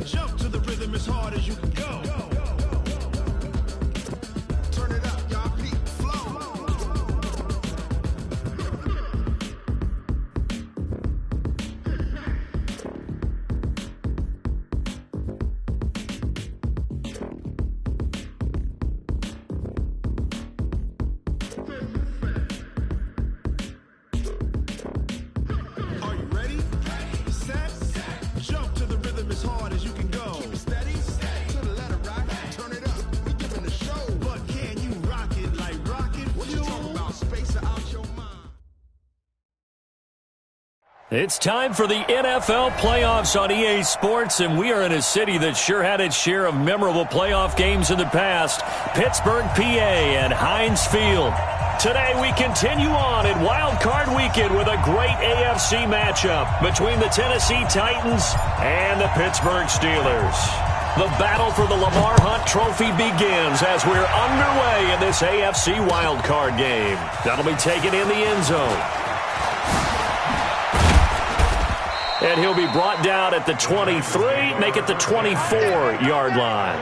Jump to the rhythm as hard as you can go. Turn it up, y'all. Peak flow. Are you ready? Set. Jump to the rhythm as hard as you can go. Keep it steady. To the letter, right? Turn it up. We giving the show. But can you rock it like rocket fuel? What you talking about? Space or out your mind? It's time for the NFL playoffs on EA Sports, and we are in a city that sure had its share of memorable playoff games in the past, Pittsburgh, PA, and Heinz Field. Today we continue on in Wild Card Weekend with a great AFC matchup between the Tennessee Titans and the Pittsburgh Steelers. The battle for the Lamar Hunt Trophy begins as we're underway in this AFC Wild Card game. That'll be taken in the end zone. And he'll be brought down at the 23, make it the 24-yard line.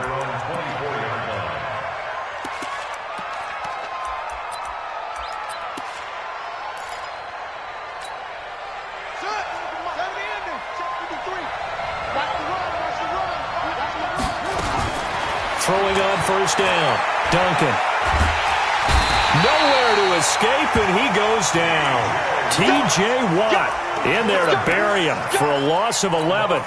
Throwing on first down. Duncan. Nowhere to escape, and he goes down. T.J. Watt in there to bury him for a loss of 11.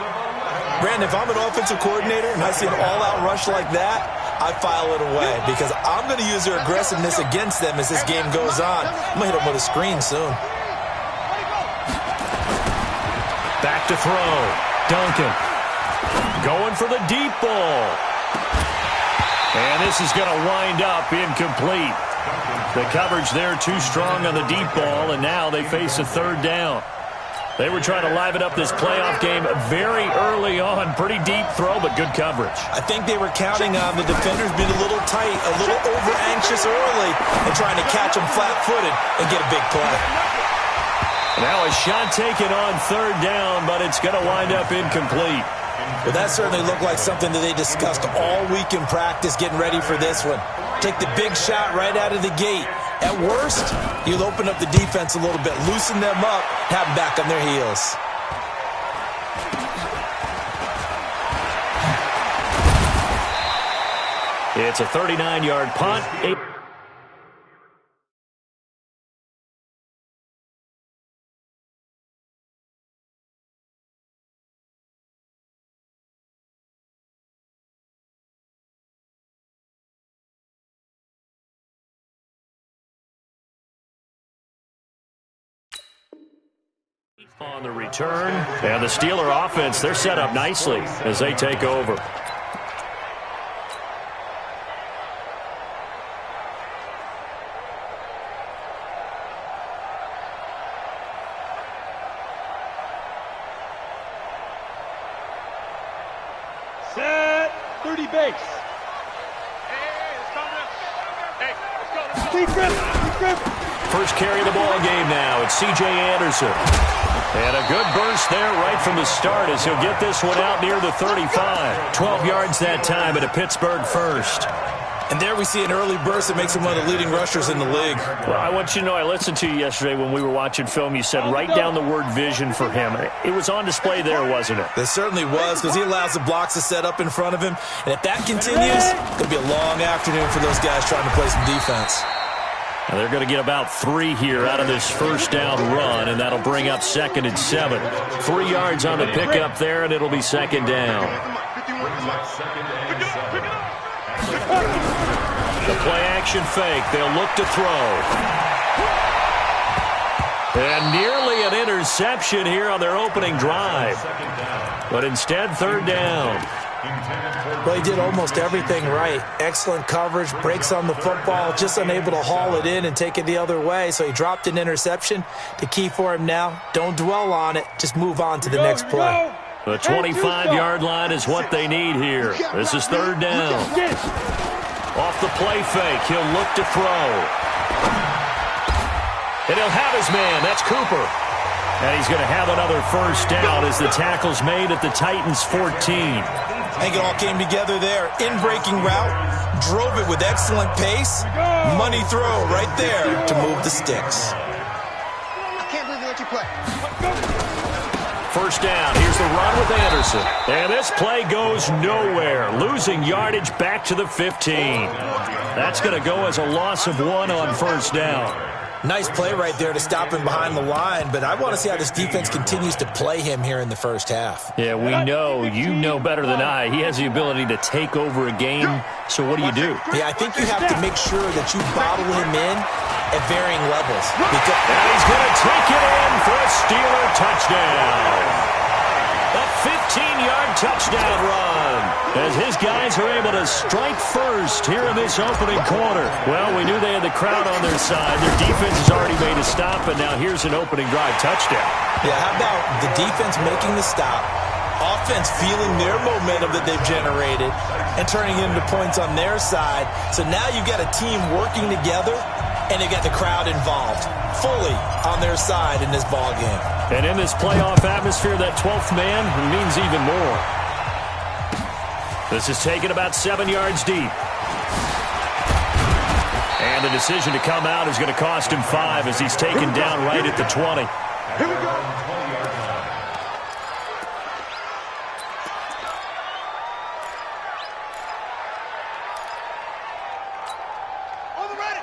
Brandon, if I'm an offensive coordinator and I see an all-out rush like that, I file it away because I'm going to use their aggressiveness against them as this game goes on. I'm going to hit them with a screen soon. Back to throw. Duncan going for the deep ball. And this is going to wind up incomplete. The coverage there too strong on the deep ball, and now they face a third down. They were trying to liven up this playoff game very early on. Pretty deep throw, but good coverage. I think they were counting on the defenders being a little tight, a little over-anxious early, and trying to catch them flat-footed and get a big play. Now a shot taken on third down, but it's going to wind up incomplete. Well, that certainly looked like something that they discussed all week in practice getting ready for this one. Take the big shot right out of the gate. At worst, you'll open up the defense a little bit, loosen them up, have them back on their heels. It's a 39-yard punt. On the return, and the Steeler offense, they're set up nicely as they take over. Set 30 base. First carry of the ball game now. It's C.J. Anderson. And a good burst there right from the start as he'll get this one out near the 35. 12 yards that time at a Pittsburgh first. And there we see an early burst that makes him one of the leading rushers in the league. Well, I want you to know, I listened to you yesterday when we were watching film. You said write down the word vision for him. It was on display there, wasn't it? It certainly was, because he allows the blocks to set up in front of him. And if that continues, it's going to be a long afternoon for those guys trying to play some defense. Now they're going to get about 3 here out of this first down run, and that'll bring up 2nd and 7. 3 yards on the pickup there, and it'll be 2nd down. The play-action fake. They'll look to throw. And nearly an interception here on their opening drive. But instead, 3rd down. Well, he did almost everything right. Excellent coverage, breaks on the football, just unable to haul it in and take it the other way. So he dropped an interception. The key for him now, don't dwell on it. Just move on to the next play. The 25-yard line is what they need here. This is 3rd down. Off the play fake, he'll look to throw. And he'll have his man. That's Cooper. And he's going to have another first down as the tackle's made at the Titans' 14. I think it all came together there. In-breaking route, drove it with excellent pace. Money throw right there to move the sticks. I can't believe they let you play. First down. Here's the run with Anderson. And this play goes nowhere. Losing yardage back to the 15. That's going to go as a loss of 1 on first down. Nice play right there to stop him behind the line, but I want to see how this defense continues to play him here in the first half. Yeah, we know. You know better than I. He has the ability to take over a game, so what do you do? Yeah, I think you have to make sure that you bottle him in at varying levels. And he's going to take it in for a Steeler touchdown. A 15-yard touchdown run as his guys are able to strike first here in this opening quarter. Well, we knew they had the crowd on their side. Their defense has already made a stop, and now here's an opening drive touchdown. Yeah, how about the defense making the stop, offense feeling their momentum that they've generated, and turning it into points on their side. So now you've got a team working together, and they've got the crowd involved fully on their side in this ball game. And in this playoff atmosphere, that 12th man means even more. This is taken about 7 yards deep. And the decision to come out is going to cost him 5 as he's taken down right at the 20. Here we go.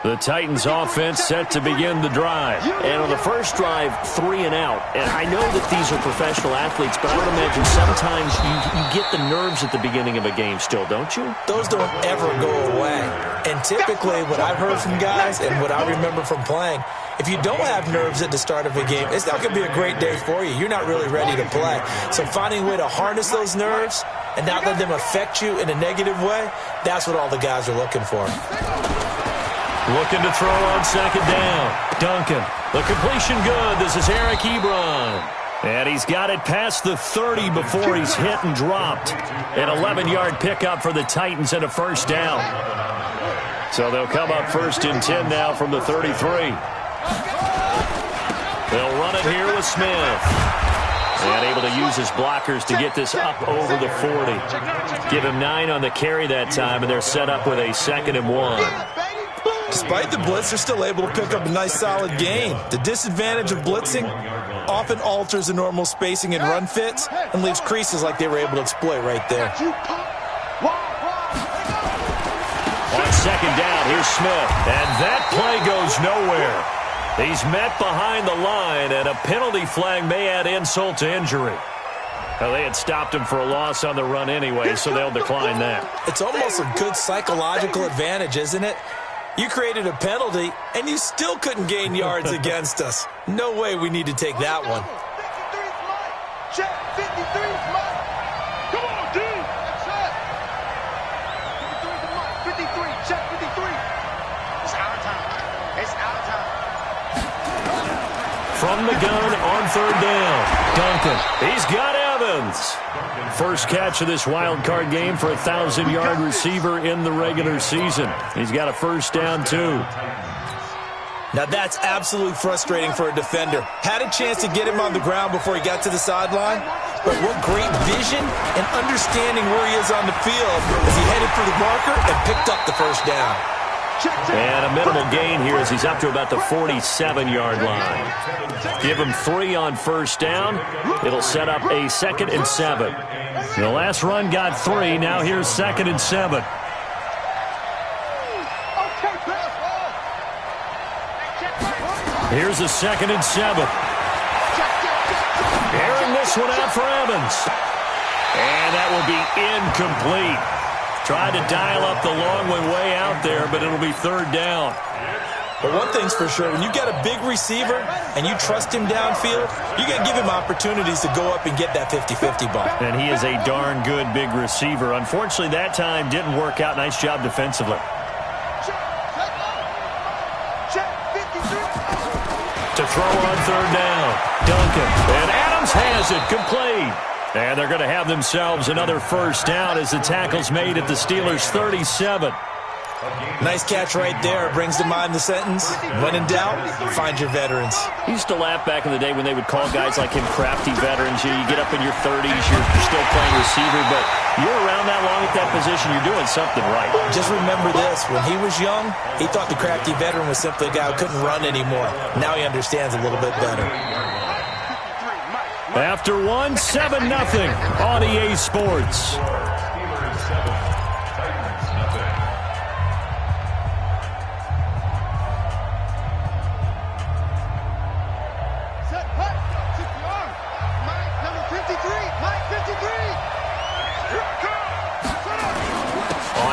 The Titans offense set to begin the drive. And on the first drive, 3 and out. And I know that these are professional athletes, but I would imagine sometimes you get the nerves at the beginning of a game still, don't you? Those don't ever go away. And typically what I've heard from guys and what I remember from playing, if you don't have nerves at the start of a game, it's not going to be a great day for you. You're not really ready to play. So finding a way to harness those nerves and not let them affect you in a negative way, that's what all the guys are looking for. Looking to throw on second down. Duncan. The completion good. This is Eric Ebron. And he's got it past the 30 before he's hit and dropped. An 11-yard pickup for the Titans and a first down. So they'll come up first and 10 now from the 33. They'll run it here with Smith. And able to use his blockers to get this up over the 40. Give him 9 on the carry that time, and they're set up with a 2nd and 1. Despite the blitz, they're still able to pick up a nice solid gain. The disadvantage of blitzing often alters the normal spacing and run fits and leaves creases like they were able to exploit right there. On second down, here's Smith. And that play goes nowhere. He's met behind the line, and a penalty flag may add insult to injury. Well, they had stopped him for a loss on the run anyway, so they'll decline that. It's almost a good psychological advantage, isn't it? You created a penalty, and you still couldn't gain yards against us. No way we need to take that one. 53's mine. Check, 53's mine. Come on, dude. That's it. 53's mine. 53, check 53. It's our time. It's our time. From the gun on third down. Duncan. He's got Evans. First catch of this wild card game for a 1,000-yard receiver in the regular season. He's got a first down, too. Now that's absolutely frustrating for a defender. Had a chance to get him on the ground before he got to the sideline, but what great vision and understanding where he is on the field as he headed for the marker and picked up the first down. And a minimal gain here as he's up to about the 47-yard line. Give him 3 on first down. It'll set up a 2nd and 7. The last run got 3. Now here's 2nd and 7. Here's a 2nd and 7. Airing this one out for Evans. And that will be incomplete. Tried to dial up the long one way out there, but it'll be third down. But one thing's for sure, when you got a big receiver and you trust him downfield, you got to give him opportunities to go up and get that 50-50 ball. And he is a darn good big receiver. Unfortunately, that time didn't work out. Nice job defensively. To throw on third down, Duncan. And Adams has it, complete. And they're going to have themselves another first down as the tackle's made at the Steelers' 37. Nice catch right there. Brings to mind the sentence, when in doubt, find your veterans. He used to laugh back in the day when they would call guys like him crafty veterans. You get up in your 30s, you're still playing receiver, but you're around that long at that position, you're doing something right. Just remember this, when he was young, he thought the crafty veteran was simply a guy who couldn't run anymore. Now he understands a little bit better. After one, 7-0 on EA Sports.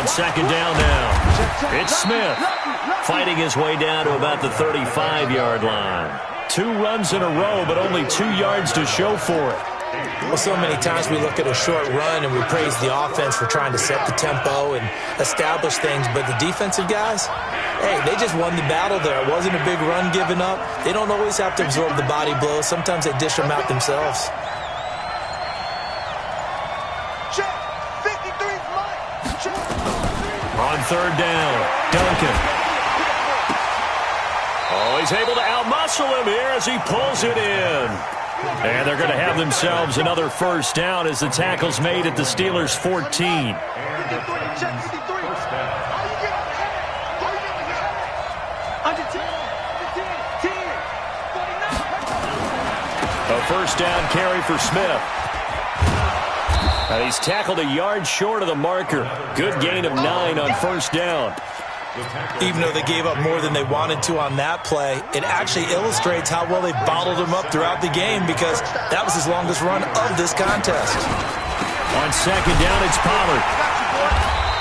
Second down now. It's Smith fighting his way down to about the 35-yard line. 2 runs in a row, but only 2 yards to show for it. Well, so many times we look at a short run and we praise the offense for trying to set the tempo and establish things, but the defensive guys, hey, they just won the battle there. It wasn't a big run given up. They don't always have to absorb the body blows. Sometimes they dish them out themselves. On third down, Duncan. Oh, he's able to outmuscle him here as he pulls it in. And they're going to have themselves another first down as the tackle's made at the Steelers' 14. A first down carry for Smith. And he's tackled a yard short of the marker. Good gain of 9 on first down. Even though they gave up more than they wanted to on that play, it actually illustrates how well they bottled him up throughout the game because that was his longest run of this contest. On second down, it's Pollard.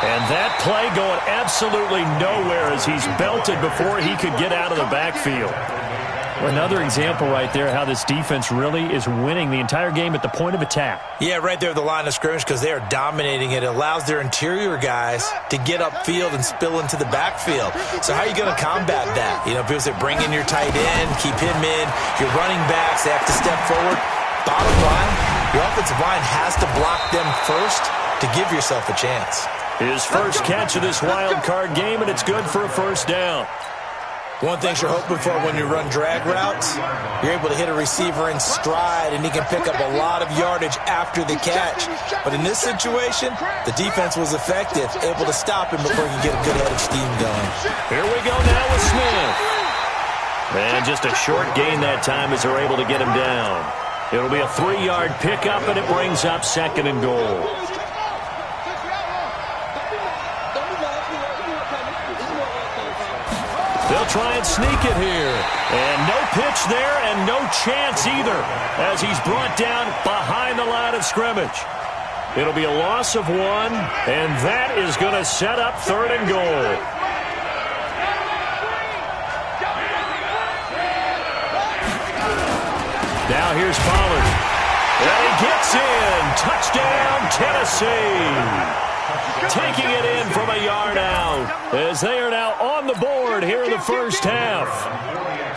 And that play going absolutely nowhere as he's belted before he could get out of the backfield. Another example right there how this defense really is winning the entire game at the point of attack. Yeah, right there at the line of scrimmage because they are dominating it. It allows their interior guys to get upfield and spill into the backfield. So how are you going to combat that? You know, because they bring in your tight end, keep him in, your running backs, they have to step forward. Bottom line, your offensive line has to block them first to give yourself a chance. His first catch of this wild card game, and it's good for a first down. One thing you're hoping for when you run drag routes, you're able to hit a receiver in stride, and he can pick up a lot of yardage after the catch. But in this situation, the defense was effective, able to stop him before he can get a good head of steam going. Here we go now with Smith. And just a short gain that time as they're able to get him down. It'll be a 3-yard pickup, and it brings up second and goal. They'll try and sneak it here. And no pitch there and no chance either as he's brought down behind the line of scrimmage. It'll be a loss of 1, and that is going to set up third and goal. Now here's Pollard. And he gets in. Touchdown, Tennessee. Taking it in from a yard out as they are now on the board here in the first half.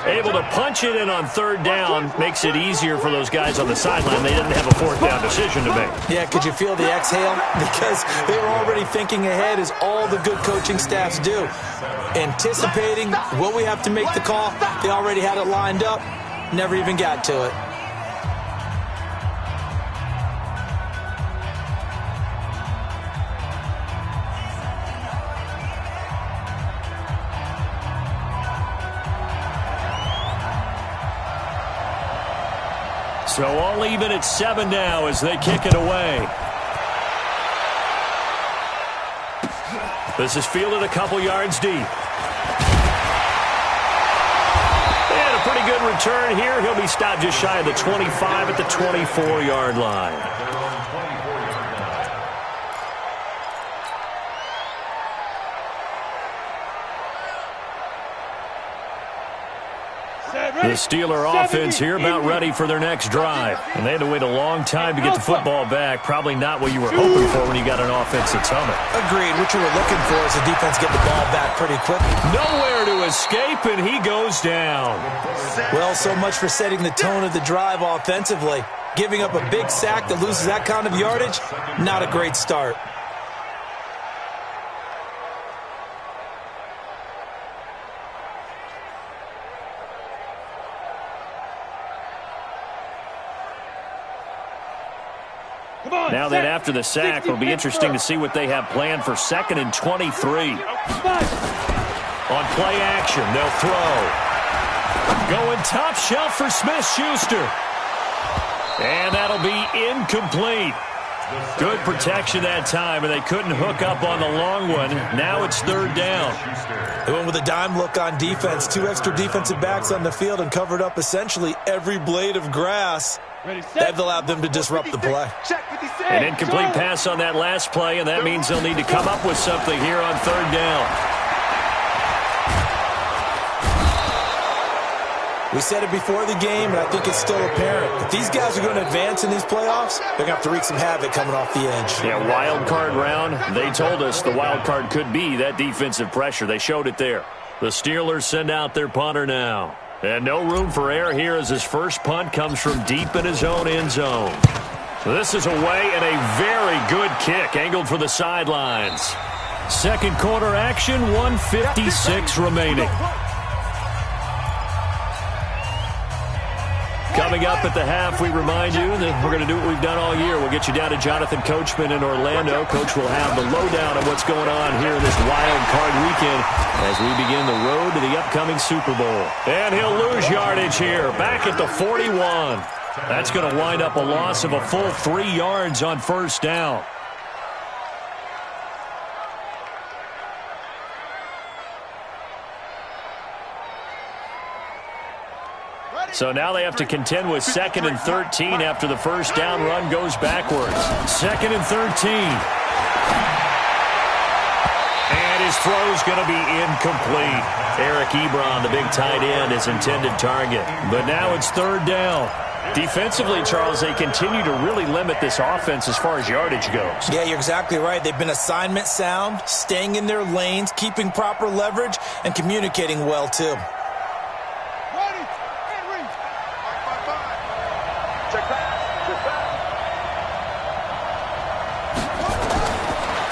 Able to punch it in on third down makes it easier for those guys on the sideline. They didn't have a fourth down decision to make. Yeah, could you feel the exhale? Because they were already thinking ahead as all the good coaching staffs do. Anticipating, will we have to make the call? They already had it lined up. Never even got to it. So all even at 7 now as they kick it away. This is fielded a couple yards deep. And a pretty good return here. He'll be stopped just shy of the 25 at the 24-yard line. The Steeler offense here about ready for their next drive. And they had to wait a long time to get the football back. Probably not what you were hoping for when you got an offense that's humming. Agreed. What you were looking for is the defense get the ball back pretty quick. Nowhere to escape, and he goes down. Well, so much for setting the tone of the drive offensively. Giving up a big sack that loses that kind of yardage, not a great start. Now then, after the sack, it'll be interesting to see what they have planned for 2nd and 23. On play action, they'll throw. Going top shelf for Smith-Schuster. And that'll be incomplete. Good protection that time, and they couldn't hook up on the long one. Now it's 3rd down. They went with a dime look on defense. 2 extra defensive backs on the field and covered up essentially every blade of grass. That allowed them to disrupt the play. An incomplete pass on that last play, and that means they'll need to come up with something here on 3rd down. We said it before the game, and I think it's still apparent. If these guys are going to advance in these playoffs, they're going to have to wreak some havoc coming off the edge. Yeah, wild card round. They told us the wild card could be that defensive pressure. They showed it there. The Steelers send out their punter now. And no room for error here as his first punt comes from deep in his own end zone. This is away and a very good kick angled for the sidelines. 2nd quarter action, 1:56 remaining. Coming up at the half, we remind you that we're going to do what we've done all year. We'll get you down to Jonathan Coachman in Orlando. Coach will have the lowdown of what's going on here in this wild card weekend as we begin the road to the upcoming Super Bowl. And he'll lose yardage here, back at the 41. That's going to wind up a loss of a full 3 yards on 1st down. So now they have to contend with 2nd and 13 after the first down run goes backwards. 2nd and 13. And his throw's going to be incomplete. Eric Ebron, the big tight end, his intended target. But now it's 3rd down. Defensively, Charles, they continue to really limit this offense as far as yardage goes. Yeah, you're exactly right. They've been assignment sound, staying in their lanes, keeping proper leverage, and communicating well, too.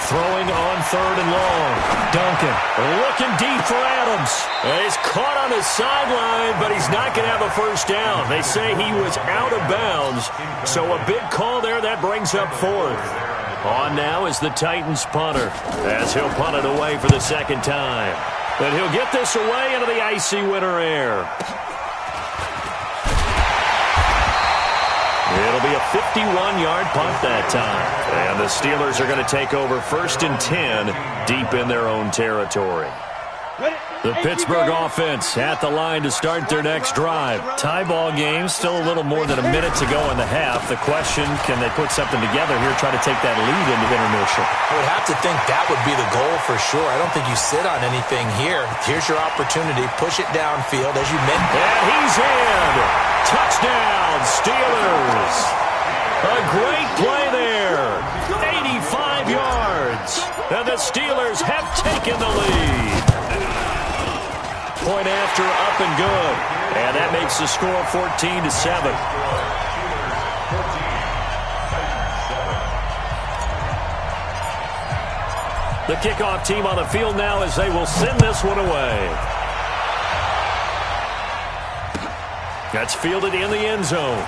Throwing on 3rd and long. Duncan looking deep for Adams. He's caught on the sideline, but he's not going to have a first down. They say he was out of bounds. So a big call there. That brings up 4th. On now is the Titans punter as he'll punt it away for the 2nd time. But he'll get this away into the icy winter air. It'll be a 51-yard punt that time. And the Steelers are going to take over 1st and 10 deep in their own territory. The Pittsburgh offense at the line to start their next drive. Tie ball game, still a little more than a minute to go in the half. The question, can they put something together here, try to take that lead into intermission? I would have to think that would be the goal for sure. I don't think you sit on anything here. Here's your opportunity. Push it downfield as you mentioned. And he's in. Touchdown, Steelers. A great play there. 85 yards. And the Steelers have taken the lead. Point after, up and good. And that makes the score 14-7. The kickoff team on the field now as they will send this one away. That's fielded in the end zone.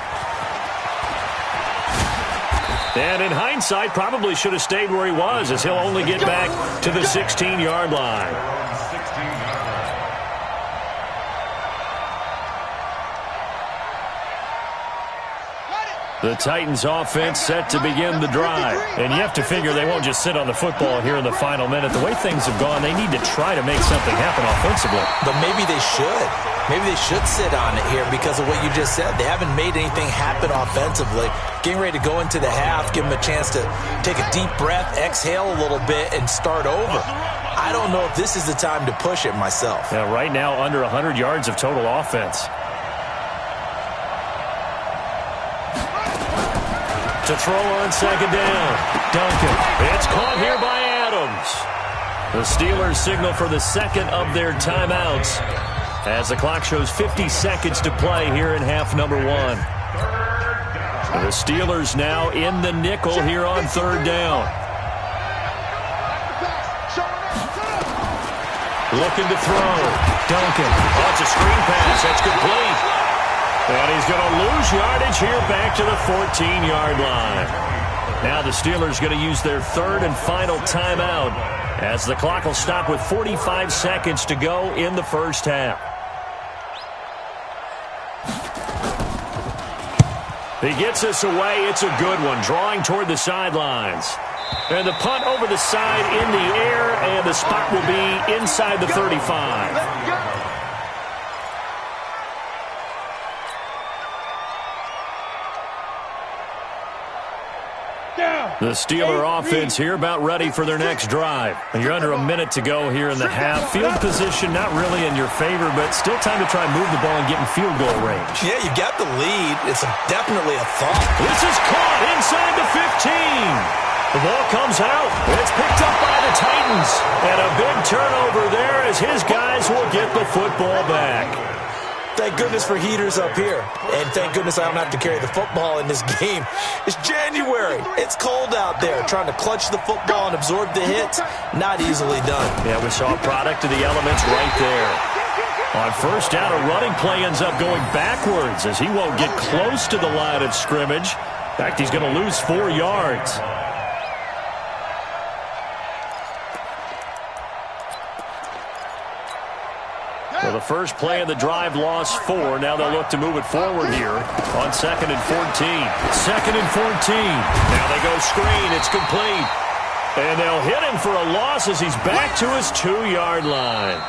And in hindsight, probably should have stayed where he was as he'll only get back to the 16-yard line. The Titans offense set to begin the drive. And you have to figure they won't just sit on the football here in the final minute. The way things have gone, they need to try to make something happen offensively. But maybe they should. Maybe they should sit on it here because of what you just said. They haven't made anything happen offensively. Getting ready to go into the half, give them a chance to take a deep breath, exhale a little bit, and start over. I don't know if this is the time to push it myself. Yeah, right now, under 100 yards of total offense. To throw on 2nd down. Duncan. It's caught here by Adams. The Steelers signal for the 2nd of their timeouts as the clock shows 50 seconds to play here in half number 1. The Steelers now in the nickel here on 3rd down. Looking to throw. Duncan. Oh, it's a screen pass. That's complete. And he's going to lose yardage here back to the 14-yard line. Now the Steelers going to use their third and final timeout as the clock will stop with 45 seconds to go in the first half. He gets us away. It's a good one, drawing toward the sidelines. And the punt over the side in the air, and the spot will be inside the 35. The Steeler offense here about ready for their next drive. You're under a minute to go here in the half. Field position not really in your favor, but still time to try and move the ball and get in field goal range. Yeah, you got the lead. It's definitely a thought. This is caught inside the 15. The ball comes out. It's picked up by the Titans. And a big turnover there as his guys will get the football back. Thank goodness for heaters up here. And thank goodness I don't have to carry the football in this game. It's January. It's cold out there. Trying to clutch the football and absorb the hits, not easily done. Yeah, we saw a product of the elements right there. On first down, a running play ends up going backwards as he won't get close to the line of scrimmage. In fact, he's going to lose 4 yards. Well, the first play of the drive lost 4. Now they'll look to move it forward here on 2nd and 14. 2nd and 14. Now they go screen. It's complete. And they'll hit him for a loss as he's back to his 2-yard line.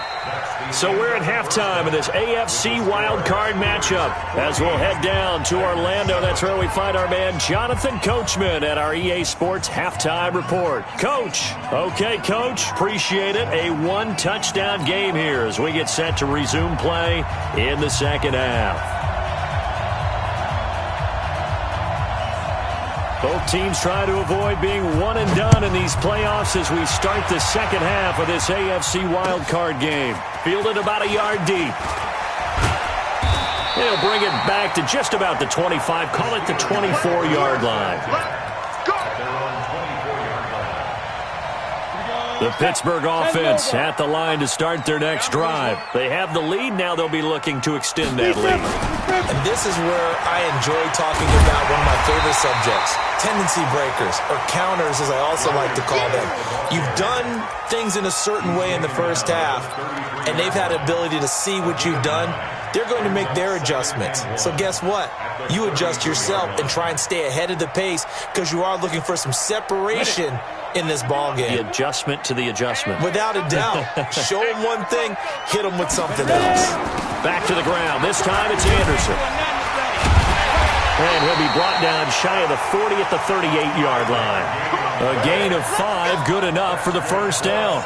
So we're at halftime of this AFC wildcard matchup as we'll head down to Orlando. That's where we find our man Jonathan Coachman at our EA Sports Halftime Report. Coach. Okay, Coach. Appreciate it. A 1-touchdown game here as we get set to resume play in the second half. Both teams try to avoid being one and done in these playoffs as we start the second half of this AFC wildcard game. Fielded about a yard deep. They'll bring it back to just about the 25. Call it the 24-yard line. The Pittsburgh offense at the line to start their next drive. They have the lead. Now they'll be looking to extend that lead. And this is where I enjoy talking about one of my favorite subjects, tendency breakers, or counters as I also like to call them. You've done things in a certain way in the first half, and they've had the ability to see what you've done. They're going to make their adjustments. So guess what? You adjust yourself and try and stay ahead of the pace because you are looking for some separation in this ball game. The adjustment to the adjustment. Without a doubt. Show them one thing, hit them with something else. Back to the ground. This time it's Anderson. And he'll be brought down shy of the 40 at the 38-yard line. A gain of 5, good enough for the first down.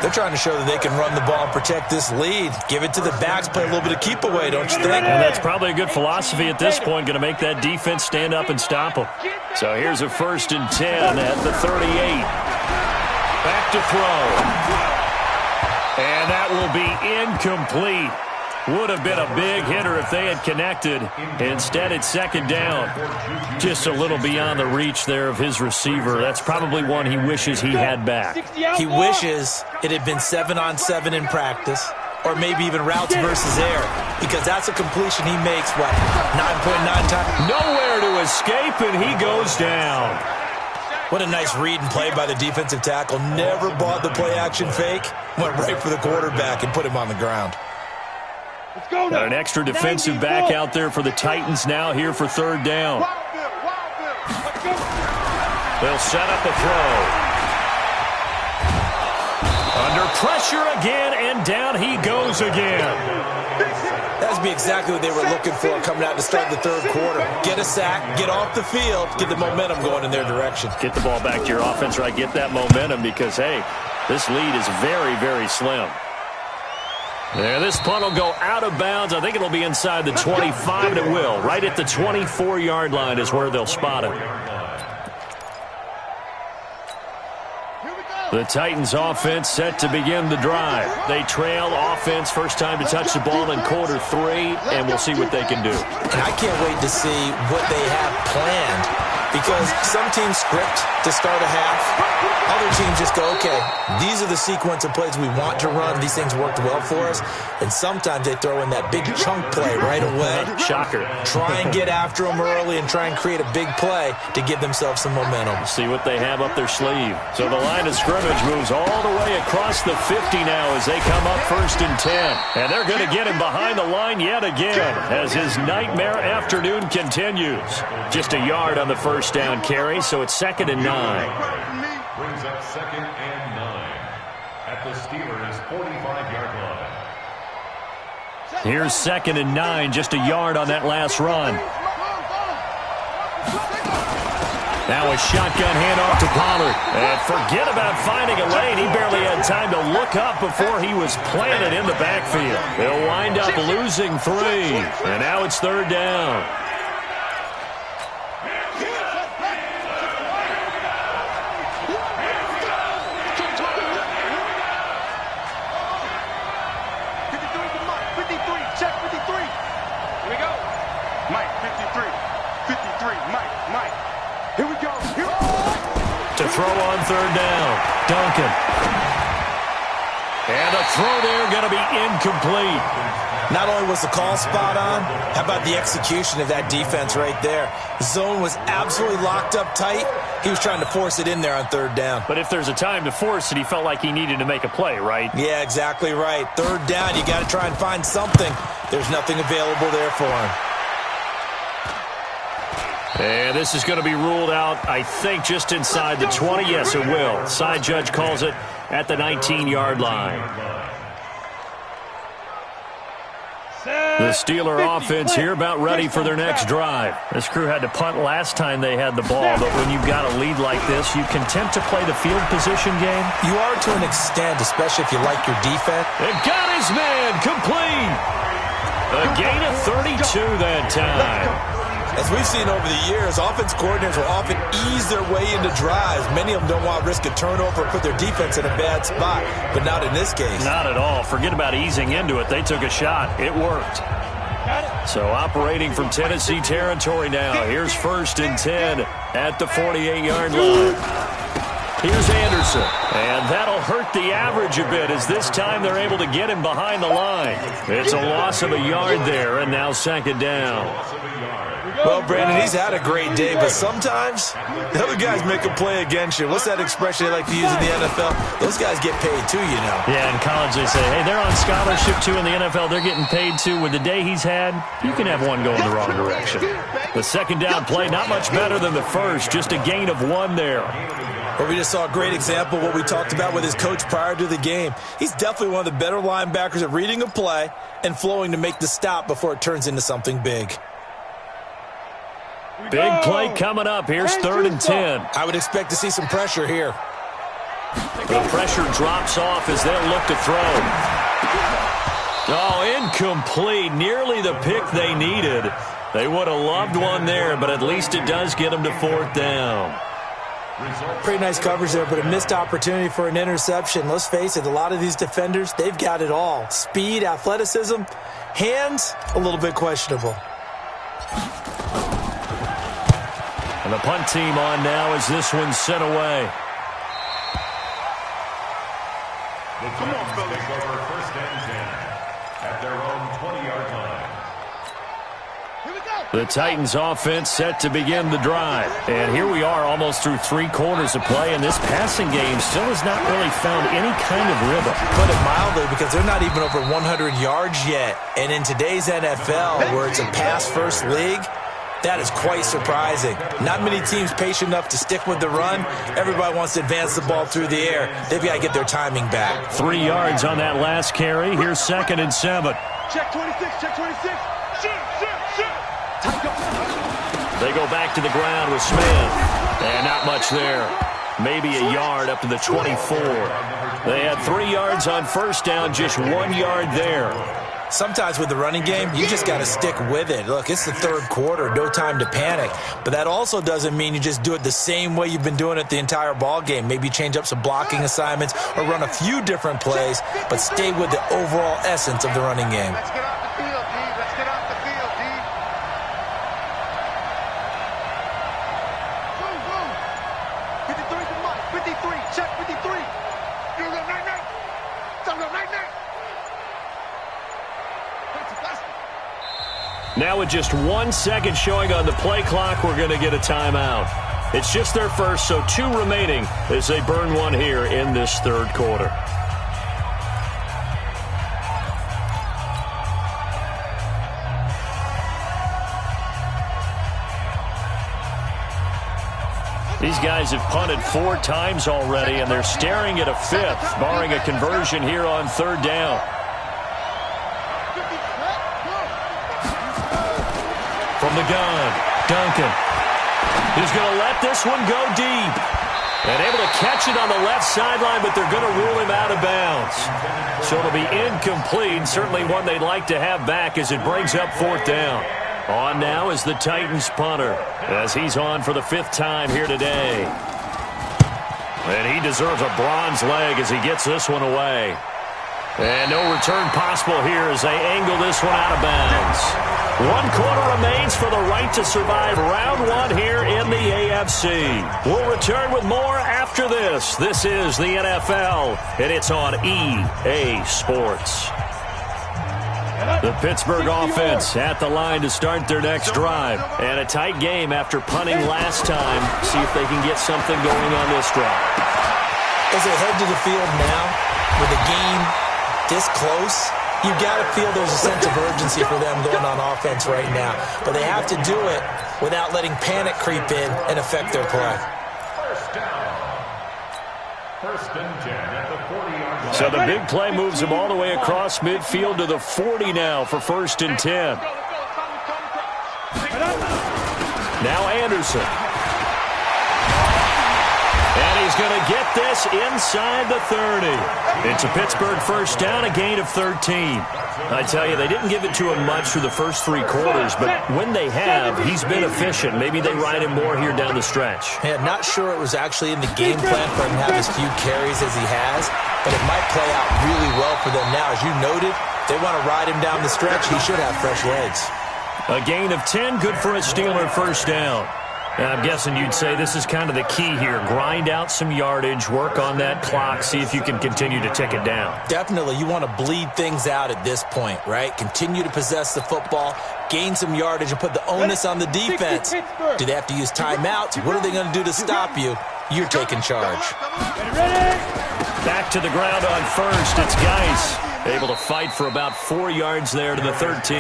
They're trying to show that they can run the ball and protect this lead. Give it to the backs, play a little bit of keep away, don't you think? And that's probably a good philosophy at this point, going to make that defense stand up and stop them. So here's a 1st and 10 at the 38. Back to throw. And that will be incomplete. Would have been a big hitter if they had connected. Instead, it's 2nd down. Just a little beyond the reach there of his receiver. That's probably one he wishes he had back. He wishes it had been 7-on-7 in practice, or maybe even routes versus air, because that's a completion he makes, what, 9.9 times? Nowhere to escape, and he goes down. What a nice read and play by the defensive tackle. Never bought the play-action fake. Went right for the quarterback and put him on the ground. Got an extra defensive back out there for the Titans now here for 3rd down. They'll set up a throw. Under pressure again, and down he goes again. That'd be exactly what they were looking for coming out to start the 3rd quarter. Get a sack, get off the field, get the momentum going in their direction. Get the ball back to your offense, right? Get that momentum because, hey, this lead is very, very slim. There, this punt will go out of bounds. I think it'll be inside the 25, and it will. Right at the 24-yard line is where they'll spot it. The Titans offense set to begin the drive. They trail offense, first time to touch the ball in quarter 3, and we'll see what they can do. And I can't wait to see what they have planned because some teams script to start a half. Other teams just go, okay, these are the sequence of plays we want to run. These things worked well for us. And sometimes they throw in that big chunk play right away. Shocker. Try and get after them early and try and create a big play to give themselves some momentum. See what they have up their sleeve. So the line of scrimmage moves all the way across the 50 now as they come up 1st and 10. And they're going to get him behind the line yet again as his nightmare afternoon continues. Just a yard on the first down carry, so it's 2nd and 9. Brings up 2nd and 9 at the Steelers' 45-yard line. Here's 2nd and 9, just a yard on that last run. Now a shotgun handoff to Pollard. And forget about finding a lane. He barely had time to look up before he was planted in the backfield. They'll wind up losing 3. And now it's 3rd down. Throw on 3rd down. Duncan. And the throw there going to be incomplete. Not only was the call spot on, how about the execution of that defense right there? The zone was absolutely locked up tight. He was trying to force it in there on 3rd down. But if there's a time to force it, he felt like he needed to make a play, right? Yeah, exactly right. 3rd down, you got to try and find something. There's nothing available there for him. And this is going to be ruled out, I think, just inside the 20. Yes, it will. Side judge calls it at the 19-yard line. The Steeler offense here about ready for their next drive. This crew had to punt last time they had the ball, but when you've got a lead like this, you content to play the field position game? You are to an extent, especially if you like your defense. It got his man complete. A gain of 32 that time. As we've seen over the years, offense coordinators will often ease their way into drives. Many of them don't want to risk a turnover or put their defense in a bad spot, but not in this case. Not at all. Forget about easing into it. They took a shot. It worked. So operating from Tennessee territory now. Here's 1st and 10 at the 48-yard line. Here's Anderson. And that'll hurt the average a bit as this time they're able to get him behind the line. It's a loss of a yard there, and now 2nd down. Well, Brandon, he's had a great day, but sometimes the other guys make a play against you. What's that expression they like to use in the NFL? Those guys get paid too, you know. Yeah, in college they say, hey, they're on scholarship too. In the NFL, they're getting paid too. With the day he's had, you can have one going the wrong direction. The 2nd down play, not much better than the first. Just a gain of 1 there. Well, we just saw a great example of what we talked about with his coach prior to the game. He's definitely one of the better linebackers at reading a play and flowing to make the stop before it turns into something big. Big play coming up. Here's 3rd and 10. I would expect to see some pressure here. The pressure drops off as they'll look to throw. Oh, incomplete. Nearly the pick they needed. They would have loved one there, but at least it does get them to 4th down. Pretty nice coverage there, but a missed opportunity for an interception. Let's face it, a lot of these defenders, they've got it all. Speed, athleticism, hands, a little bit questionable. And the punt team on now as this one's sent away. The Titans take over 1st and 10 at their own 20-yard line. The Titans offense set to begin the drive. And here we are almost through 3 quarters of play, and this passing game still has not really found any kind of rhythm. Put it mildly, because they're not even over 100 yards yet. And in today's NFL, where it's a pass-first league, that is quite surprising. Not many teams patient enough to stick with the run. Everybody wants to advance the ball through the air. They've got to get their timing back. 3 yards on that last carry. Here's 2nd and 7. Check 26, check 26. Shoot, shoot, shoot. They go back to the ground with Smith. And not much there. Maybe a yard up to the 24. They had 3 yards on 1st down, just 1 yard there. Sometimes with the running game, you just got to stick with it. Look, it's the 3rd quarter, no time to panic. But that also doesn't mean you just do it the same way you've been doing it the entire ball game. Maybe change up some blocking assignments or run a few different plays, but stay with the overall essence of the running game. Let's get off the field, D. Let's get off the field, D. Now with just 1 second showing on the play clock, we're going to get a timeout. It's just their first, so 2 remaining as they burn one here in this third quarter. These guys have punted 4 times already, and they're staring at a 5th, barring a conversion here on third down. From the gun, Duncan. He's going to let this one go deep. And able to catch it on the left sideline, but they're going to rule him out of bounds. So it'll be incomplete, certainly one they'd like to have back as it brings up 4th down. On now is the Titans punter, as he's on for the 5th time here today. And he deserves a bronze leg as he gets this one away. And no return possible here as they angle this one out of bounds. 1 quarter remains for the right to survive round 1 here in the AFC. We'll return with more after this. This is the NFL, and it's on EA Sports. The Pittsburgh offense at the line to start their next drive. And a tight game after punting last time. See if they can get something going on this drive. As they head to the field now, with the game this close, you've got to feel there's a sense of urgency for them going on offense right now. But they have to do it without letting panic creep in and affect their play. First and 10 at the 40-yard line. So the big play moves them all the way across midfield to the 40 now for 1st and 10. Now Anderson. And he's going to get this inside the 30. It's a Pittsburgh first down, a gain of 13. I tell you, they didn't give it to him much through the first 3 quarters, but when they have, he's been efficient. Maybe they ride him more here down the stretch. Yeah, not sure it was actually in the game plan for him to have as few carries as he has, but it might play out really well for them now. As you noted, they want to ride him down the stretch. He should have fresh legs. A gain of 10, good for a Steeler first down. I'm guessing you'd say this is kind of the key here. Grind out some yardage, work on that clock, see if you can continue to tick it down. Definitely. You want to bleed things out at this point, right? Continue to possess the football, gain some yardage, and put the onus on the defense. Do they have to use timeouts? What are they going to do to stop you? You're taking charge. Back to the ground on first. It's Geis. Able to fight for about 4 yards there to the 13.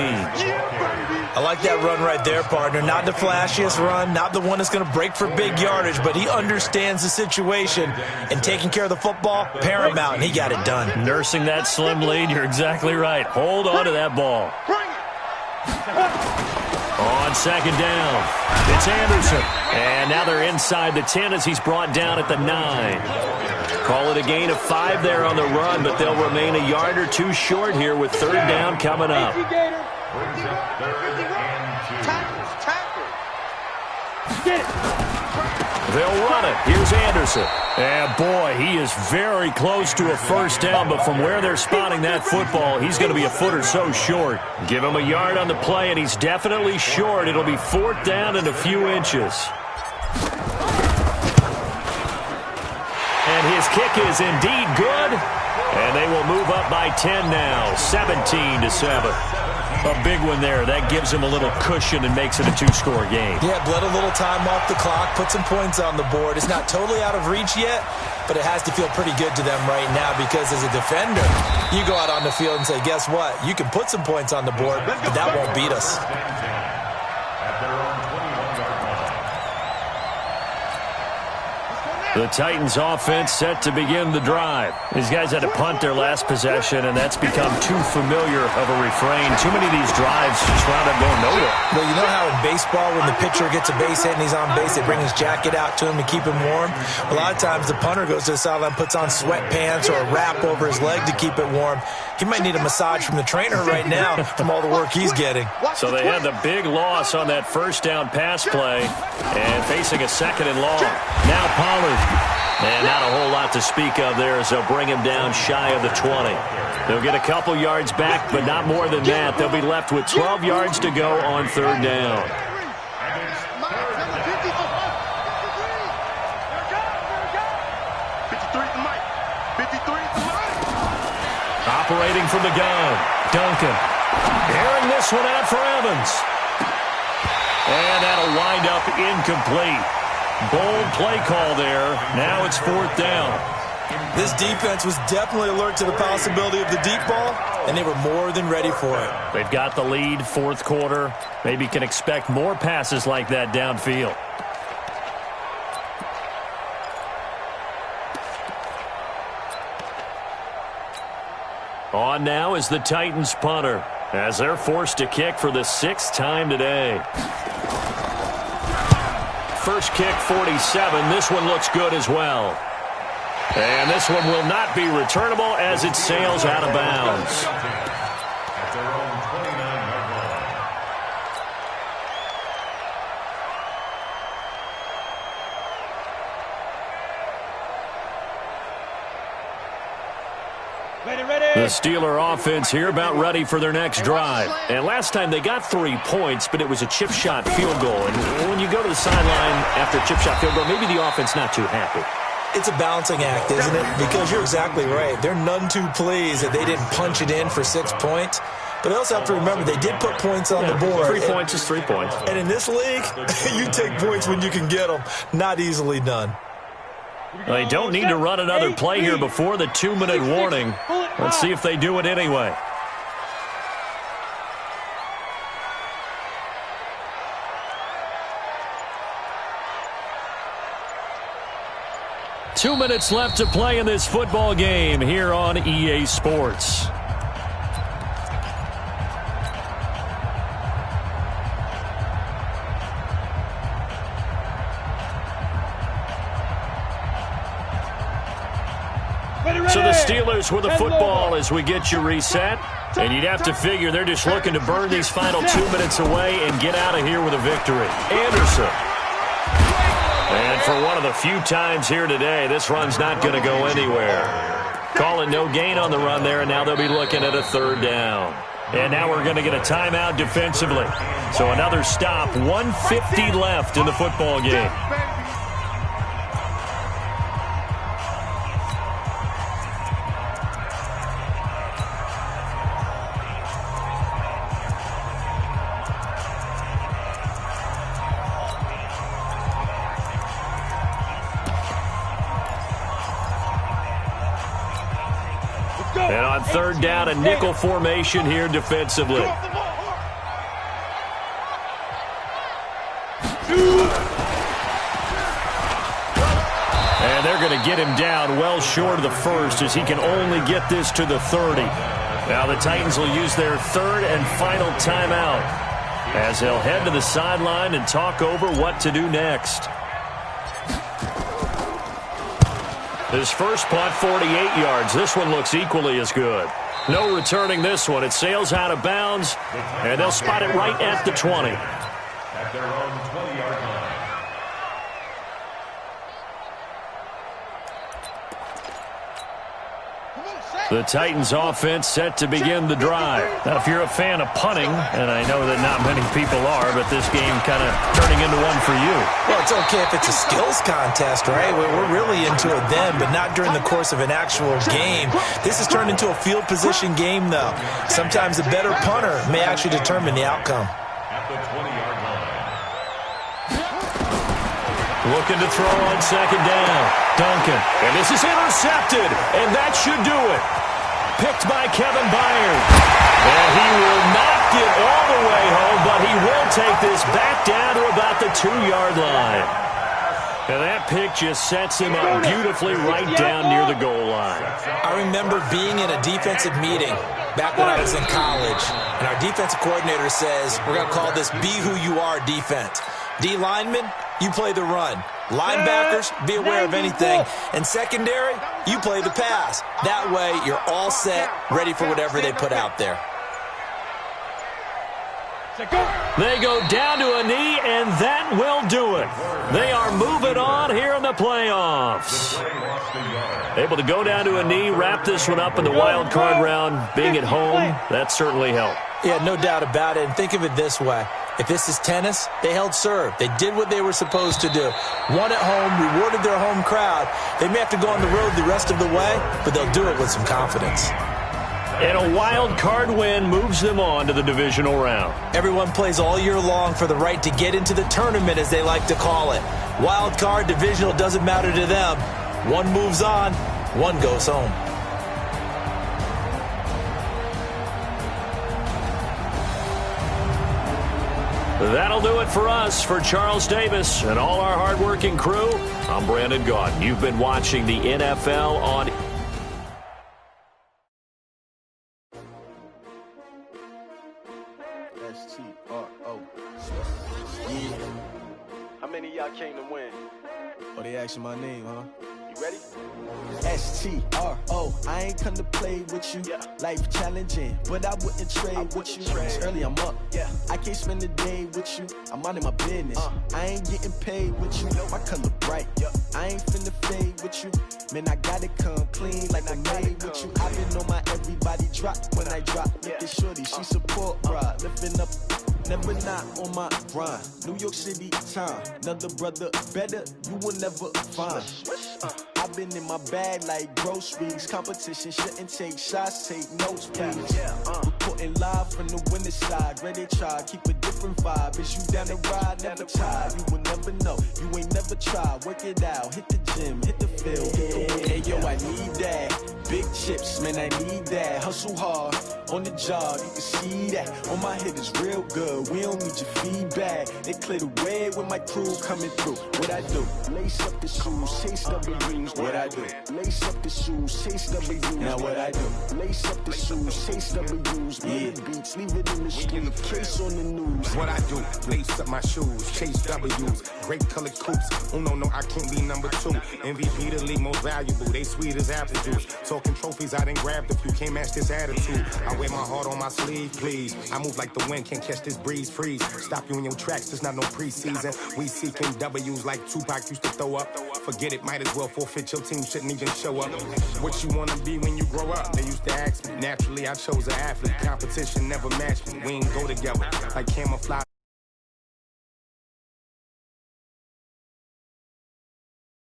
I like that run right there, partner. Not the flashiest run, not the one that's going to break for big yardage, but he understands the situation, and taking care of the football, paramount, and he got it done. Nursing that slim lead, you're exactly right. Hold on to that ball. On second down, it's Anderson. And now they're inside the 10 as he's brought down at the 9. Call it a gain of 5 there on the run, but they'll remain a yard or 2 short here with 3rd down coming up. They'll run it. Here's Anderson. And boy, he is very close to a first down, but from where they're spotting that football, he's going to be a foot or so short. Give him a yard on the play, and he's definitely short. It'll be 4th down and a few inches. And his kick is indeed good. And they will move up by 10 now, 17-7. A big one there. That gives him a little cushion and makes it a 2-score game. Yeah, bled a little time off the clock, put some points on the board. It's not totally out of reach yet, but it has to feel pretty good to them right now because as a defender, you go out on the field and say, guess what? You can put some points on the board, but that won't beat us. The Titans offense set to begin the drive. These guys had to punt their last possession, and that's become too familiar of a refrain. Too many of these drives just wound up going nowhere. Well, you know how in baseball when the pitcher gets a base hit and he's on base, they bring his jacket out to him to keep him warm? A lot of times the punter goes to the sideline, puts on sweatpants or a wrap over his leg to keep it warm. He might need a massage from the trainer right now from all the work he's getting. So they had the big loss on that first down pass play and facing a 2nd and long. Now Pollard. And not a whole lot to speak of there as they'll bring him down shy of the 20. They'll get a couple yards back, but not more than that. They'll be left with 12 yards to go on 3rd down. Operating from the gun, Duncan. Airing this one out for Evans. And that'll wind up incomplete. Bold play call there. Now it's 4th down. This defense was definitely alert to the possibility of the deep ball, and they were more than ready for it. They've got the lead, 4th quarter. Maybe can expect more passes like that downfield. On now is the Titans punter, as they're forced to kick for the 6th time today. First kick, 47. This one looks good as well. And this one will not be returnable as it sails out of bounds. At their own 29-yard line. The Steeler offense here about ready for their next drive. And last time they got 3 points, but it was a chip shot field goal. And when you go to the sideline after a chip shot field goal, maybe the offense not too happy. It's a balancing act, isn't it? Because you're exactly right. They're none too pleased that they didn't punch it in for 6 points. But they also have to remember they did put points on the board. 3 points is 3 points. And in this league, you take points when you can get them. Not easily done. They don't need to run another play here before the 2-minute warning. Let's see if they do it anyway. Two minutes left to play in this football game here on EA Sports. So the Steelers with the football as we get you reset. And you'd have to figure they're just looking to burn these final 2 minutes away and get out of here with a victory. Anderson. And for one of the few times here today, this run's not going to go anywhere. Calling no gain on the run there, and now they'll be looking at a 3rd down. And now we're going to get a timeout defensively. So another stop, 1:50 left in the football game. And on 3rd down, a nickel formation here defensively. And they're going to get him down well short of the 1st as he can only get this to the 30. Now the Titans will use their 3rd and final timeout as they'll head to the sideline and talk over what to do next. His first punt, 48 yards. This one looks equally as good. No returning this one. It sails out of bounds, and they'll spot it right at the 20. At their own 20-yard line. The Titans offense set to begin the drive. Now, if you're a fan of punting, and I know that not many people are, but this game kind of turning into one for you. Well, it's okay if it's a skills contest, right? We're really into it then, but not during the course of an actual game. This has turned into a field position game, though. Sometimes a better punter may actually determine the outcome. At the 20-yard line. Looking to throw on 2nd down. Duncan. And this is intercepted, and that should do it. Picked by Kevin Byard. And he will not get all the way home, but he will take this back down to about the 2-yard line. And that pick just sets him up beautifully right down near the goal line. I remember being in a defensive meeting back when I was in college, and our defensive coordinator says, we're going to call this Be Who You Are defense. D linemen, you play the run. Linebackers, be aware of anything. And secondary, you play the pass. That way, you're all set, ready for whatever they put out there. They go down to a knee, and that will do it. They are moving on here in the playoffs. Able to go down to a knee, wrap this one up in the wild card round. Being at home, that certainly helped. Yeah, no doubt about it. And think of it this way. If this is tennis, they held serve. They did what they were supposed to do. Won at home, rewarded their home crowd. They may have to go on the road the rest of the way, but they'll do it with some confidence. And a wild card win moves them on to the divisional round. Everyone plays all year long for the right to get into the tournament, as they like to call it. Wild card, divisional, doesn't matter to them. One moves on, one goes home. That'll do it for us. For Charles Davis and all our hardworking crew, I'm Brandon Gaudin. You've been watching the NFL on S-T-R-O. Yeah. How many of y'all came to win? Oh, they asking my name, huh? You ready? S-T-R-O. I ain't come to play with you. Yeah. Life challenging, but I wouldn't trade with you. It's early, I'm up. Yeah. I can't spend the day with you. I'm minding my business. I ain't getting paid with you. My color bright. Yeah. I ain't finna fade with you. Man, I gotta come clean like I made with you. I've been on my everybody drop when I drop. Look at shorty, she support ride. Lifting up, never not on my grind. New York City time. Another brother better, you will never find. I've been in my bag like groceries. Competition shouldn't take shots, take notes, please. Reporting live from the winning side. Ready to try, keep a different vibe. Is you down the ride, never tired. You will never know, you ain't never tried. Work it out, hit the gym, hit the field. Hey yo, I need that. Big chips, man, I need that. Hustle hard, on the job, you can see that. On my head is real good, we don't need your feedback. They clear the way with my crew coming through. What I do? Lace up the shoes, chase W's. What I do? Lace up the shoes, chase W's. Now what I do? Lace up the shoes, chase W's. Yeah. Beats, leave it in the street, case on the news. What I do? Lace up my shoes, chase W's. Great colored coops. Oh no, I can't be number 2. MVP the league most valuable. They sweet as apple juice. Talking trophies, I didn't grab the few. Can't match this attitude. I wear my heart on my sleeve, please. I move like the wind, can't catch this breeze, freeze. Stop you in your tracks, there's not no preseason. We seeking W's like Tupac used to throw up. Forget it, might as well forfeit. Your team shouldn't even show up. What you wanna be when you grow up? They used to ask me. Naturally, I chose an athlete. Competition never matched me. We ain't go together like camouflage.